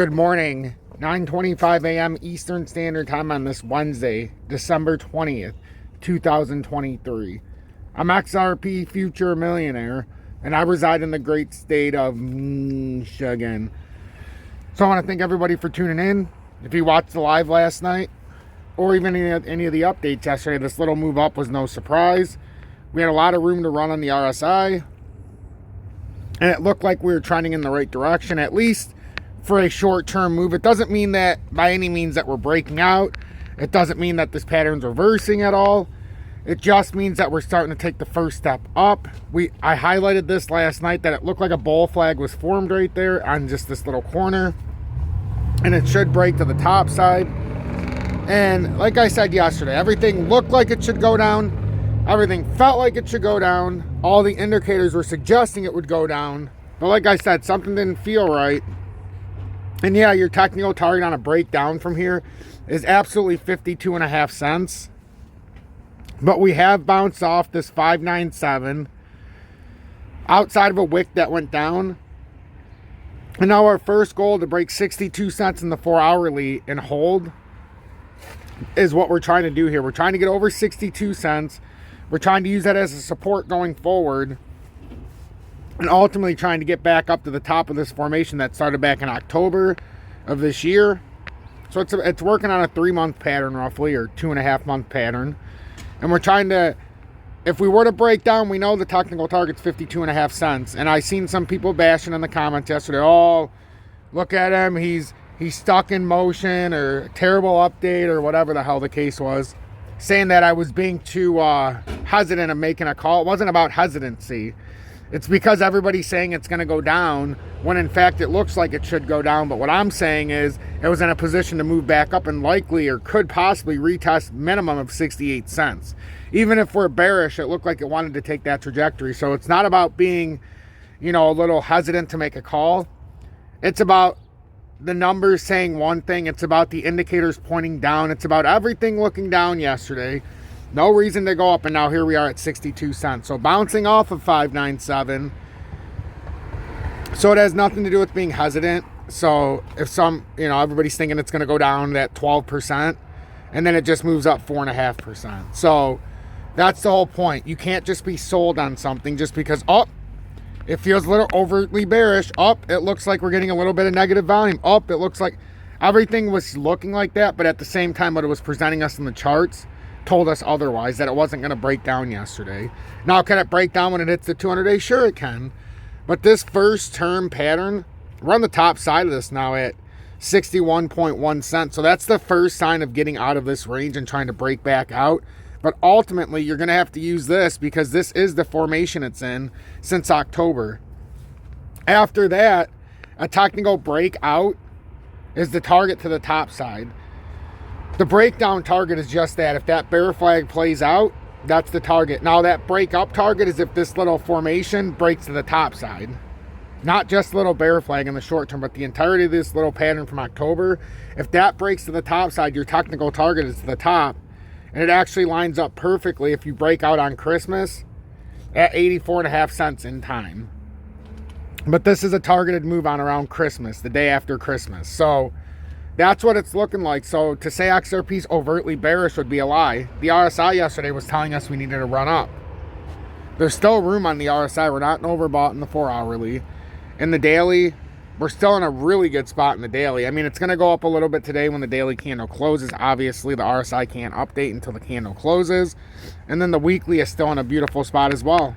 Good morning, 9:25 a.m. Eastern Standard Time on this Wednesday, December 20th, 2023. I'm XRP Future Millionaire, and I reside in the great state of Michigan. So I want to thank everybody for tuning in. If you watched the live last night, or even any of the updates yesterday, this little move up was no surprise. We had a lot of room to run on the RSI, and it looked like we were trending in the right direction, at least for a short-term move. It doesn't mean that by any means that we're breaking out. It doesn't mean that this pattern's reversing at all. It just means that we're starting to take the first step up. I highlighted this last night that it looked like a bull flag was formed right there on just this little corner, and it should break to the top side. And like I said yesterday, everything looked like it should go down. Everything felt like it should go down. All the indicators were suggesting it would go down. But like I said, something didn't feel right. And yeah, your technical target on a breakdown from here is absolutely 52.5 cents. But we have bounced off this 597 outside of a wick that went down. And now our first goal to break 62 cents in the 4-hourly and hold is what we're trying to do here. We're trying to get over 62 cents. We're trying to use that as a support going forward, and ultimately trying to get back up to the top of this formation that started back in October of this year. So it's working on a 3-month pattern roughly, or 2.5-month pattern. And we're trying to, if we were to break down, we know the technical target's 52.5 cents. And I seen some people bashing in the comments yesterday, oh, look at him, he's stuck in motion, or terrible update, or whatever the hell the case was, saying that I was being too hesitant in making a call. It wasn't about hesitancy. It's because everybody's saying it's going to go down, when in fact it looks like it should go down. But what I'm saying is it was in a position to move back up and likely, or could possibly, retest minimum of 68 cents. Even if we're bearish, it looked like it wanted to take that trajectory. So it's not about being, a little hesitant to make a call. It's about the numbers saying one thing. It's about the indicators pointing down. It's about everything looking down yesterday. No reason to go up, and now here we are at 62 cents. So bouncing off of 597. So it has nothing to do with being hesitant. So if everybody's thinking it's going to go down at 12%, and then it just moves up 4.5%. So that's the whole point. You can't just be sold on something just because, it feels a little overtly bearish. It looks like we're getting a little bit of negative volume. It looks like everything was looking like that, but at the same time, what it was presenting us in the charts told us otherwise, that it wasn't going to break down yesterday. Now, can it break down when it hits the 200-day? Sure, it can. But this first term pattern, we're on the top side of this now at 61.1 cents. So that's the first sign of getting out of this range and trying to break back out. But ultimately, you're going to have to use this, because this is the formation it's in since October. After that, a technical breakout is the target to the top side. The breakdown target is just that. If that bear flag plays out, that's the target. Now, that break up target is if this little formation breaks to the top side. Not just little bear flag in the short term, but the entirety of this little pattern from October. If that breaks to the top side, your technical target is to the top. And it actually lines up perfectly if you break out on Christmas at 84.5 cents in time. But this is a targeted move on around Christmas, the day after Christmas. So that's what it's looking like. So to say XRP's overtly bearish would be a lie. The RSI yesterday was telling us we needed to run up. There's still room on the RSI. We're not overbought in the 4-hourly. In the daily, we're still in a really good spot in the daily. I mean, it's going to go up a little bit today when the daily candle closes. Obviously, the RSI can't update until the candle closes. And then the weekly is still in a beautiful spot as well,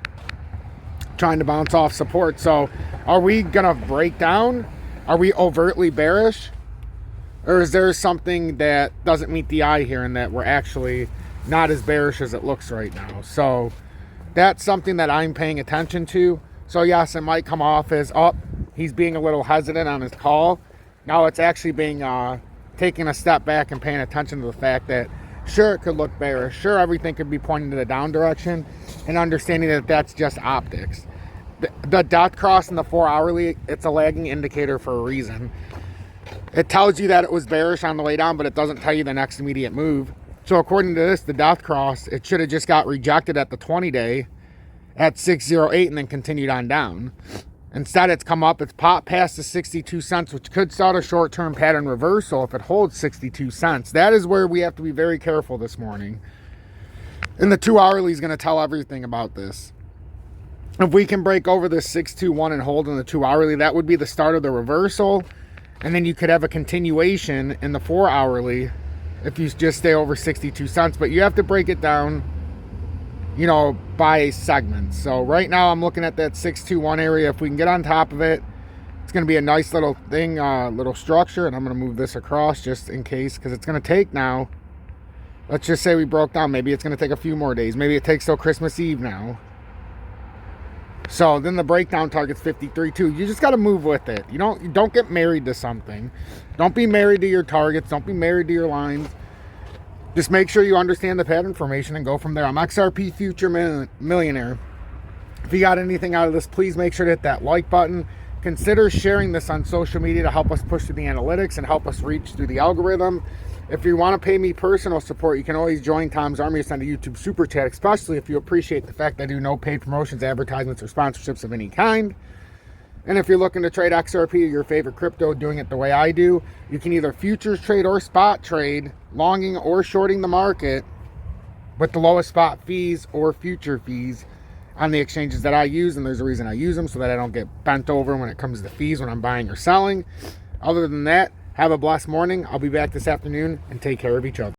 trying to bounce off support. So are we going to break down? Are we overtly bearish? Or is there something that doesn't meet the eye here, and that we're actually not as bearish as it looks right now? So that's something that I'm paying attention to. So yes, it might come off as, he's being a little hesitant on his call. Now it's actually being taking a step back and paying attention to the fact that, sure, it could look bearish. Sure, everything could be pointing to the down direction, and understanding that that's just optics. The dot cross in the 4-hourly, it's a lagging indicator for a reason. It tells you that it was bearish on the way down, but it doesn't tell you the next immediate move. So according to this, the dot cross, it should have just got rejected at the 20-day at 608 and then continued on down. Instead, it's come up, it's popped past the 62 cents, which could start a short-term pattern reversal if it holds 62 cents. That is where we have to be very careful this morning. And the 2 hourly is going to tell everything about this. If we can break over this 621 and hold in the 2 hourly, that would be the start of the reversal. And then you could have a continuation in the 4 hourly if you just stay over 62 cents. But you have to break it down, you know, by segments. So right now I'm looking at that 621 area. If we can get on top of it, it's going to be a nice little thing, little structure. And I'm going to move this across just in case, because it's going to take now. Let's just say we broke down. Maybe it's going to take a few more days. Maybe it takes till Christmas Eve now. So then the breakdown target's 53.2. You just got to move with it. You don't get married to something. Don't be married to your targets. Don't be married to your lines. Just make sure you understand the pattern formation and go from there. I'm XRP Future Millionaire. If you got anything out of this, please make sure to hit that like button. Consider sharing this on social media to help us push through the analytics and help us reach through the algorithm. If you want to pay me personal support, you can always join Tom's Army or send a YouTube super chat, especially if you appreciate the fact that I do no paid promotions, advertisements, or sponsorships of any kind. And if you're looking to trade XRP or your favorite crypto, doing it the way I do, you can either futures trade or spot trade, longing or shorting the market with the lowest spot fees or future fees on the exchanges that I use. And there's a reason I use them, so that I don't get bent over when it comes to fees when I'm buying or selling. Other than that, have a blessed morning. I'll be back this afternoon, and take care of each other.